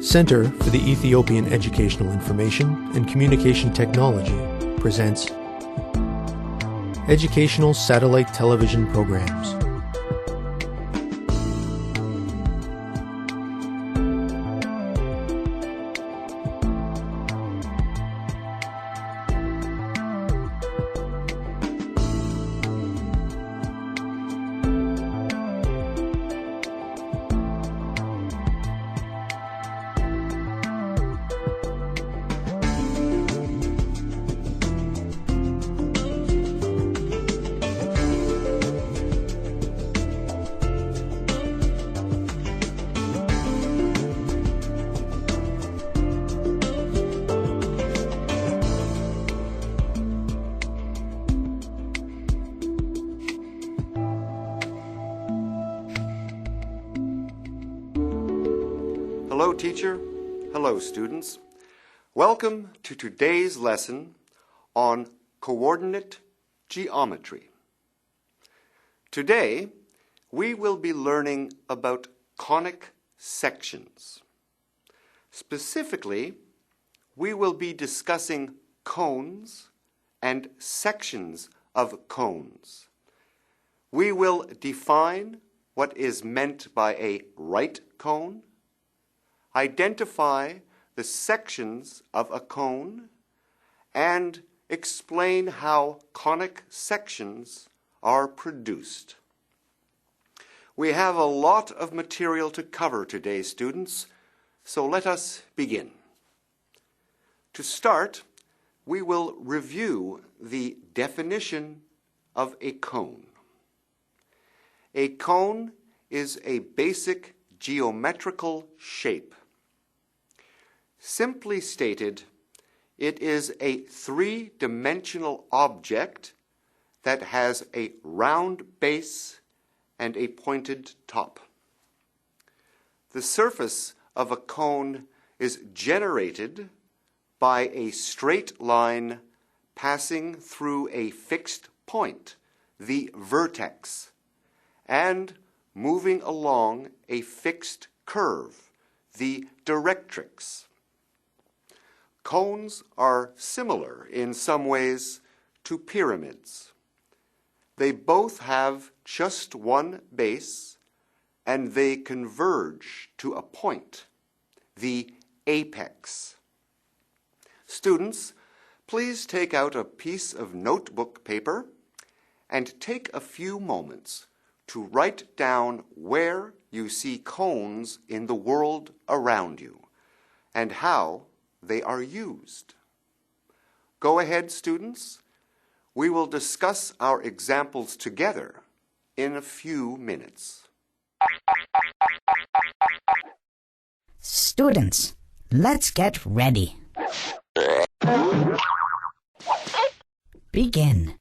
Center for the Ethiopian Educational Information and Communication Technology presents Educational Satellite Television Programs. Hello, teacher. Hello, students. Welcome to today's lesson on coordinate geometry. Today, we will be learning about conic sections. Specifically, we will be discussing cones and sections of cones. We will define what is meant by a right cone, identify the sections of a cone, and explain how conic sections are produced. We have a lot of material to cover today, students, so let us begin. To start, we will review the definition of a cone. A cone is a basic geometrical shape. Simply stated, it is a three-dimensional object that has a round base and a pointed top. The surface of a cone is generated by a straight line passing through a fixed point, the vertex, and moving along a fixed curve, the directrix. Cones are similar in some ways to pyramids. They both have just one base, and they converge to a point, the apex. Students, please take out a piece of notebook paper and take a few moments to write down where you see cones in the world around you and how they are used. Go ahead, students. We will discuss our examples together in a few minutes. Students, let's get ready. Begin.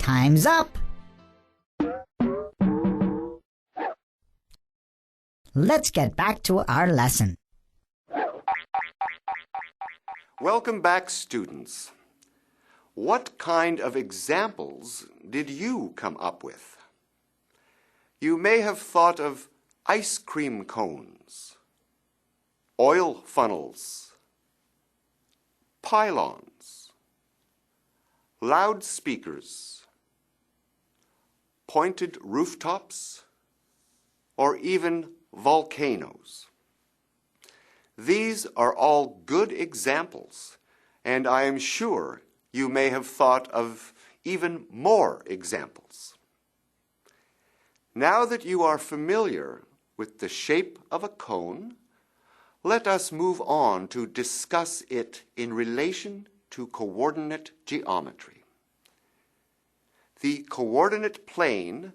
Time's up! Let's get back to our lesson. Welcome back, students. What kind of examples did you come up with? You may have thought of ice cream cones, oil funnels, pylons, loudspeakers, pointed rooftops, or even volcanoes. These are all good examples, and I am sure you may have thought of even more examples. Now that you are familiar with the shape of a cone, let us move on to discuss it in relation to coordinate geometry. The coordinate plane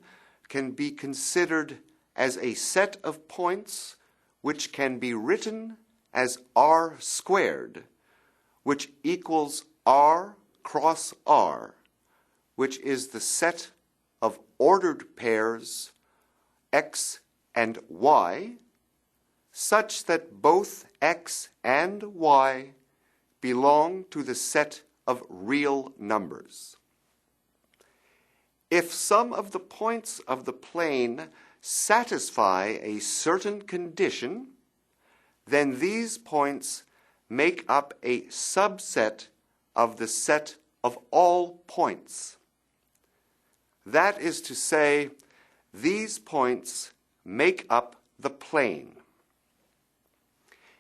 can be considered as a set of points which can be written as r squared, which equals r cross r, which is the set of ordered pairs x and y, such that both x and y belong to the set of real numbers. If some of the points of the plane satisfy a certain condition, then these points make up a subset of the set of all points. That is to say, these points make up the plane.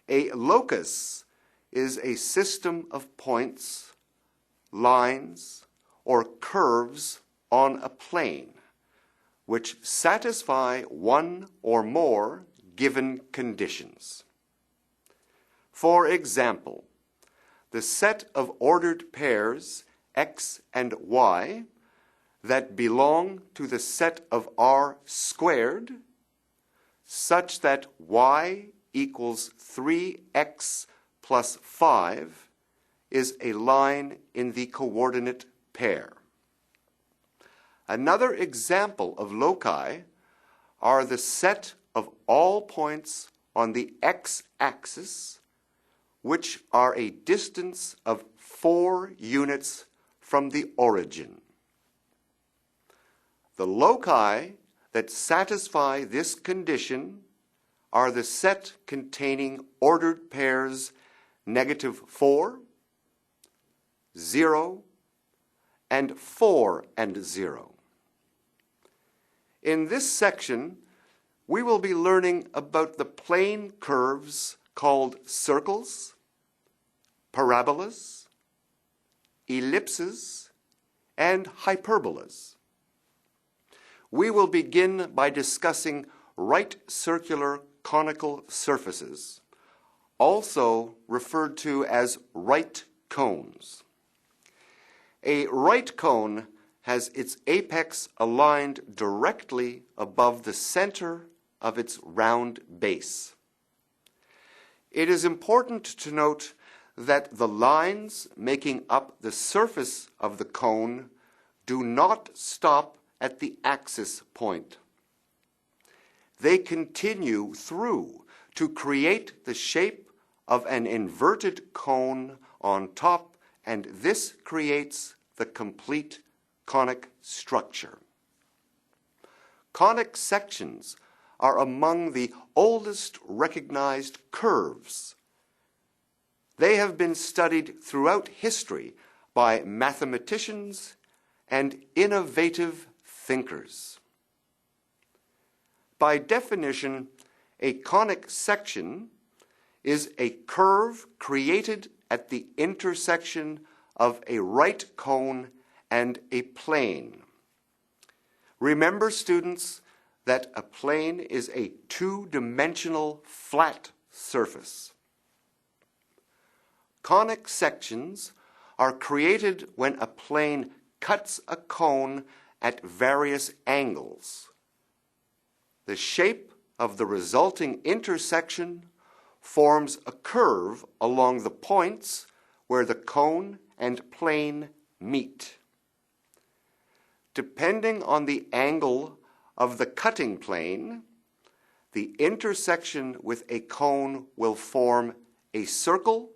A locus is a system of points, lines, or curves on a plane, which satisfy one or more given conditions. For example, the set of ordered pairs x and y that belong to the set of r squared, such that y equals 3x plus 5, is a line in the coordinate pair. Another example of loci are the set of all points on the x-axis, which are a distance of 4 units from the origin. The loci that satisfy this condition are the set containing ordered pairs -4, 0, and 4 and 0. In this section, we will be learning about the plane curves called circles, parabolas, ellipses, and hyperbolas. We will begin by discussing right circular conical surfaces, also referred to as right cones. A right cone has its apex aligned directly above the center of its round base. It is important to note that the lines making up the surface of the cone do not stop at the axis point. They continue through to create the shape of an inverted cone on top, and this creates the complete conic structure. Conic sections are among the oldest recognized curves. They have been studied throughout history by mathematicians and innovative thinkers. By definition, a conic section is a curve created at the intersection of a right cone and a plane. Remember, students, that a plane is a two-dimensional flat surface. Conic sections are created when a plane cuts a cone at various angles. The shape of the resulting intersection forms a curve along the points where the cone and plane meet. Depending on the angle of the cutting plane, the intersection with a cone will form a circle,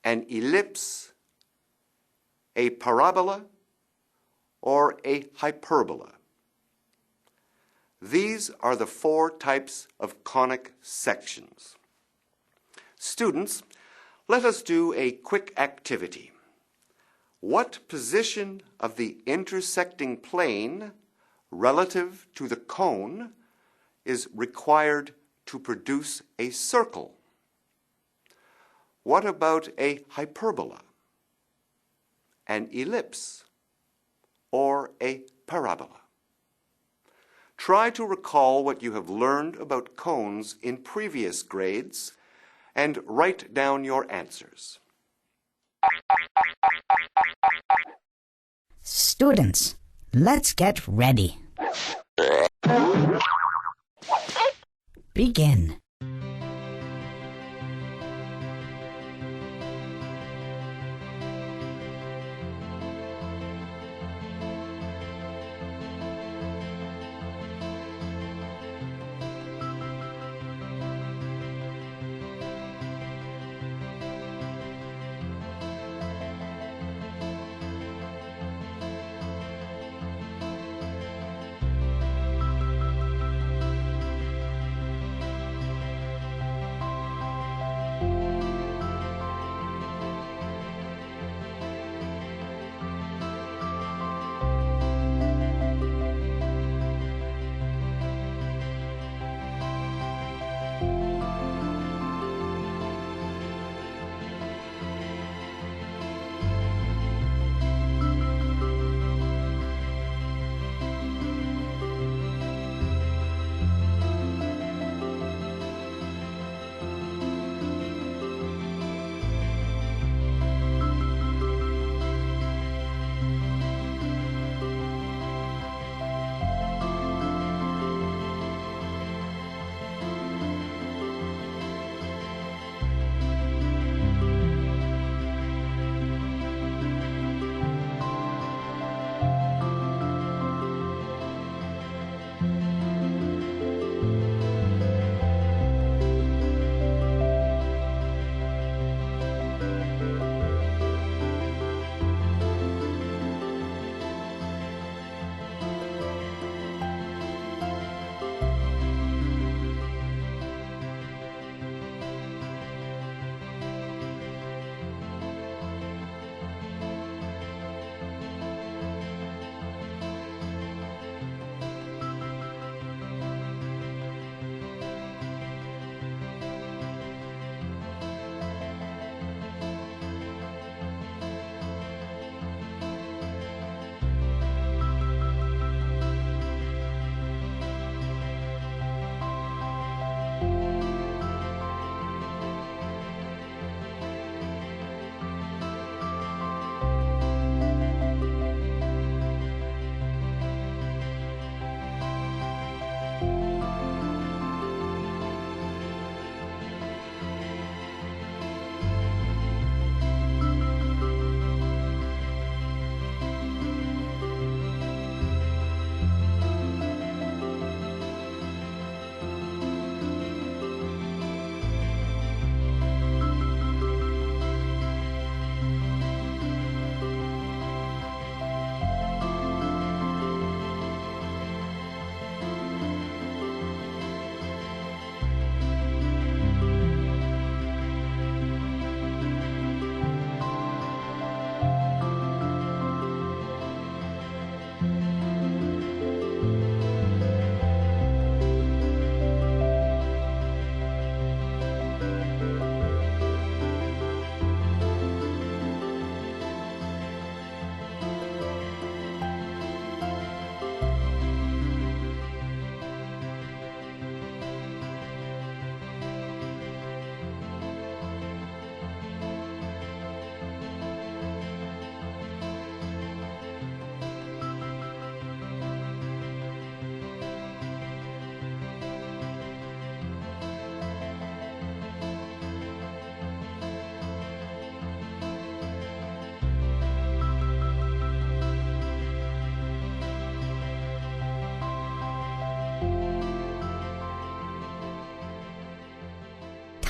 an ellipse, a parabola, or a hyperbola. These are the 4 types of conic sections. Students, let us do a quick activity. What position of the intersecting plane relative to the cone is required to produce a circle? What about a hyperbola, an ellipse, or a parabola? Try to recall what you have learned about cones in previous grades and write down your answers. Students, let's get ready. Begin.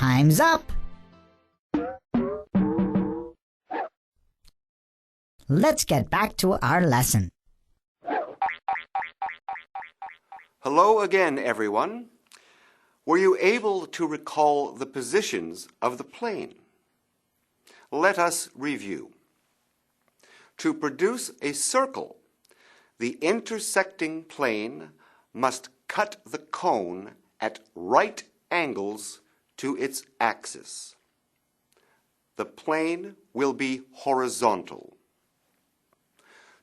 Time's up! Let's get back to our lesson. Hello again, everyone. Were you able to recall the positions of the plane? Let us review. To produce a circle, the intersecting plane must cut the cone at right angles to its axis. The plane will be horizontal.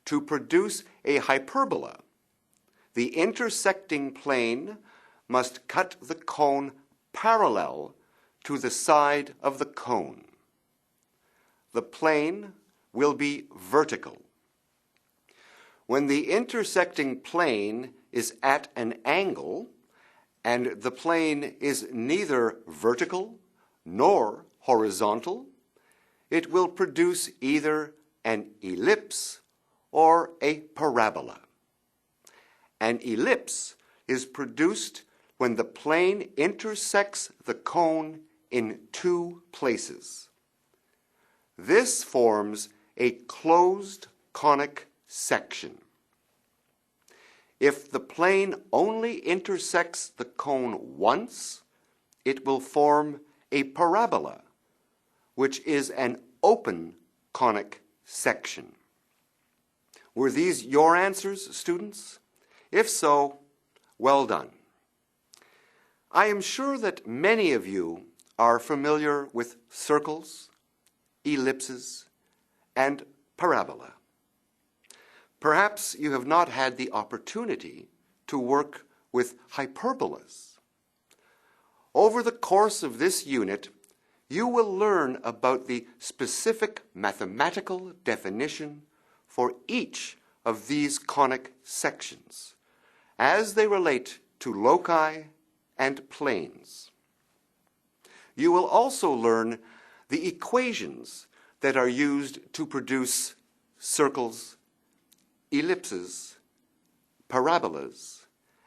To produce a hyperbola, the intersecting plane must cut the cone parallel to the side of the cone. The plane will be vertical. When the intersecting plane is at an angle and the plane is neither vertical nor horizontal, it will produce either an ellipse or a parabola. An ellipse is produced when the plane intersects the cone in two places. This forms a closed conic section. If the plane only intersects the cone once, it will form a parabola, which is an open conic section. Were these your answers, students? If so, well done. I am sure that many of you are familiar with circles, ellipses, and parabola. Perhaps you have not had the opportunity to work with hyperbolas. Over the course of this unit, you will learn about the specific mathematical definition for each of these conic sections as they relate to loci and planes. You will also learn the equations that are used to produce circles, ellipses, parabolas,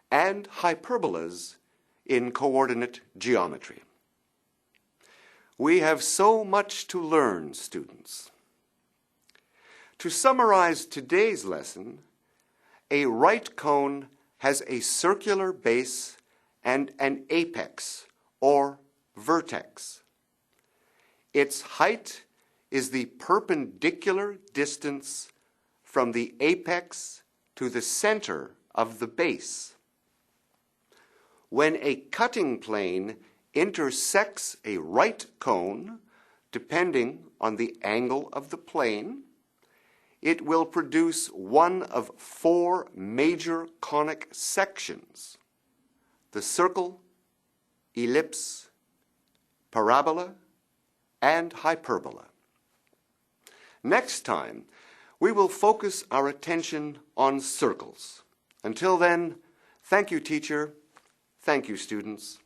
and hyperbolas in coordinate geometry. We have so much to learn, students. To summarize today's lesson, a right cone has a circular base and an apex, or vertex. Its height is the perpendicular distance from the apex to the center of the base. When a cutting plane intersects a right cone, depending on the angle of the plane, it will produce one of four major conic sections: the circle, ellipse, parabola, and hyperbola. Next time, we will focus our attention on circles. Until then, thank you, teacher. Thank you, students.